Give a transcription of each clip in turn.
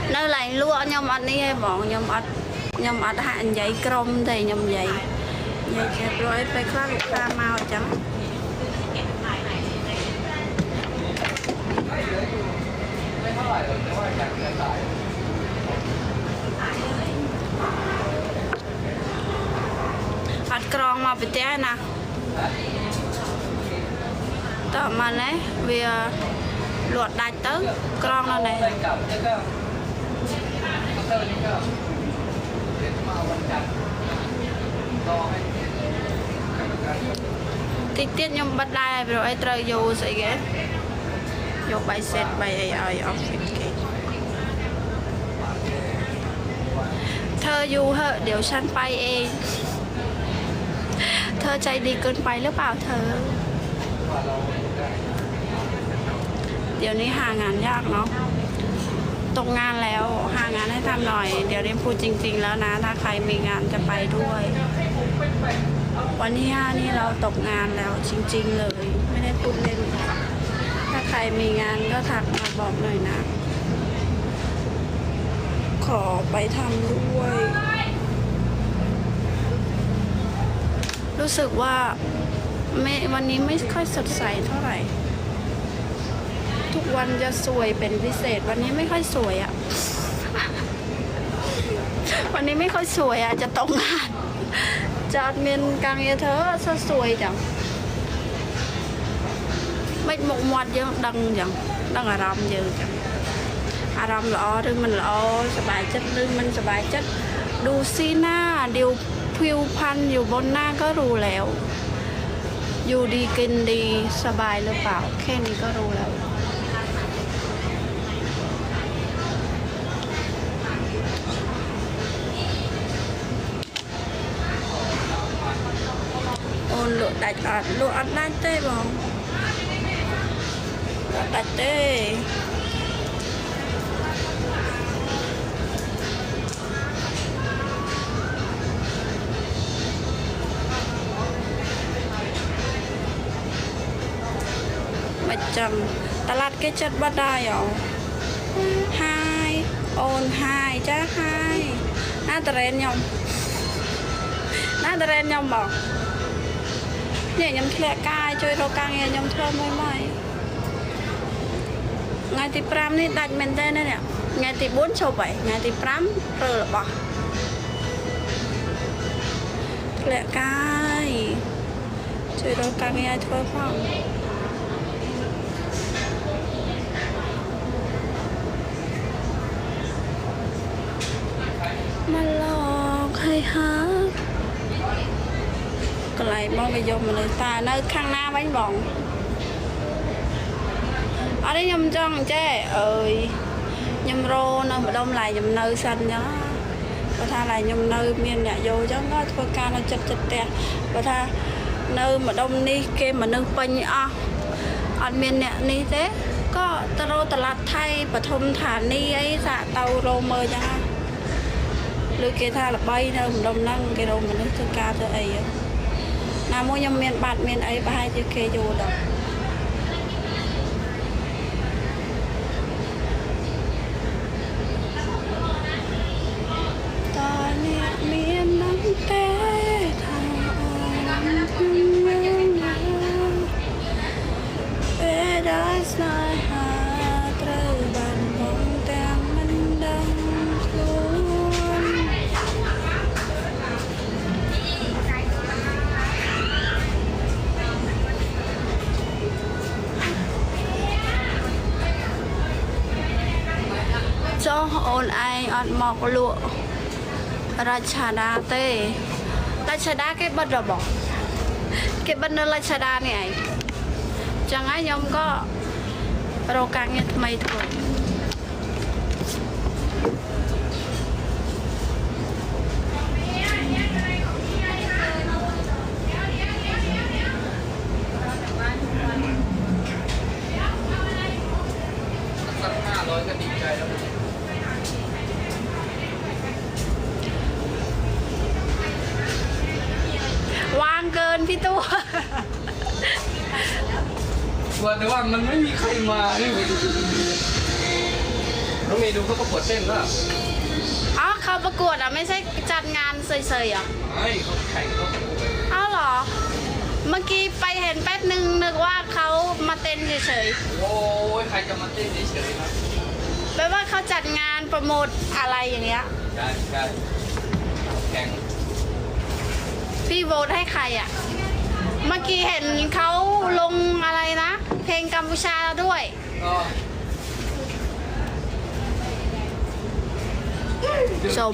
nơi này lúa nhom ăn đi bọn nhom ăn hạn giấy crom thì nhom giấy giấy rồi phải khóa lục ta màu trắng ăn crom mà bị té nè tao mà đấy vì luộc đạch tới crom nó này tiết nhom bắt đai rồi ai trời vô sẽ ghé vô bài set bài ai outfit thơ du hợ điều săn bay ê thơ chạy đi cơn bay lớp bảo thơเดี๋ยวนี้หางานยากเนาะตกงานแล้วหางานให้ทำหน่อยเดี๋ยวเรียนพูดจริงๆแล้วนะถ้าใครมีงานจะไปด้วยวันที่5นี่เราตกงานแล้วจริงๆเลยไม่ได้พูดเล่นถ้าใครมีงานก็ทักมาบอกหน่อยนะขอไปทำด้วยรู้สึกว่าวันนี้ไม่ค่อยสดใสเท่าไหร่ทุกวันจะสวยเป็นพิเศษวันนี้ไม่ค่อยสวยอ่ะ วันนี้ไม่ค่อยสวยอ่ะจะตกงานจะเมียนกลางเธอสวยจังไม่หมกมวดเยอะดังอารมณ์เยอะจังอารมณ์ល្អหรือมันល្អสบายចិត្តหรือมันสบายចិត្តดูซีหน้าเดี๋ยวผิวพรรณอยู่บนหน้าก็รู้แล้วอยู่ดีกินดีสบายหรือเปล่าแค่นี้ก็รู้แล้วโอนลวกดัดลวกอัดได้เต้บ้องดัดเต้มาจำตลาดเกจัดบัดได้หรอไฮโอนไฮจ้าไฮน่าตะเรนยมน่าตะเรนยมบอกเนี่ยยมเทะกายช่วยเรากางเนี่ยยมเทะไม่ไงที่ปรามนี่ดัดเมนเต้เนี่ยไงที่4โชว์ไปไงที่ปรามเปิดบอกเทะกายช่วยเรากางเนี่ยช่วยฟังมาหลอกให้ฮักก็เลยมองไปยมมาเลยตาเนื้อข้างหน้าbánh bòn ở đây nhầm chân chế ơi nhầm rô nó mà đông lại nhầm nơi xanh nhá và tha lại nhầm nơi miền nhà vô cho nó thôi ca nó chật tè và tha nơi mà đông đi kia mà nâng panh ở miền nhà ní thế có taro tà lạt thay và thông thả ni ấy dạ tàu rô mơ cho lưỡi kia tha là bay đâu mà đông năng cái đâu mà nước thôi ca thôi ấy nào mua nhầm miền bạt miền ấy và hai chữ kê vô đâu ta nè miền nắng té đã sai hà trời bàn bóng tang mình đang xuống cho ôn ai ăn mọc lụa Rachada tê Rachada cái bật rồi bỏ cái bật nó Rachada này chẳng ai nhóm có rô càng nghe mây thôiวางเกินพี่ตัว ว่าแต่ว่ามันไม่มีใครมานี่น้องเมย์ดูเขาประกวดเต้นแล้ว อ๋อเขาประกวดอ่ะไม่ใช่จัดงานเฉยๆอ่ะ ไม่เขาแข่งเขาประกวด อ้าวเหรอ เมื่อกี้ไปเห็นแป๊บนึงนึกว่าเขามาเต้นเฉย โอ้ยใครจะมาเต้นเฉยๆครับ ๆแปลว่าเขาจัดงานโปรโมทอะไรอย่างเงี้ย ใช่ใช่แข่ง พี่โหวตให้ใครอ่ะ เมื่อกี้เห็นเขาลงอะไรนะ เพลงกัมพูชาด้วย ก็ ชม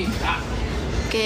โอเค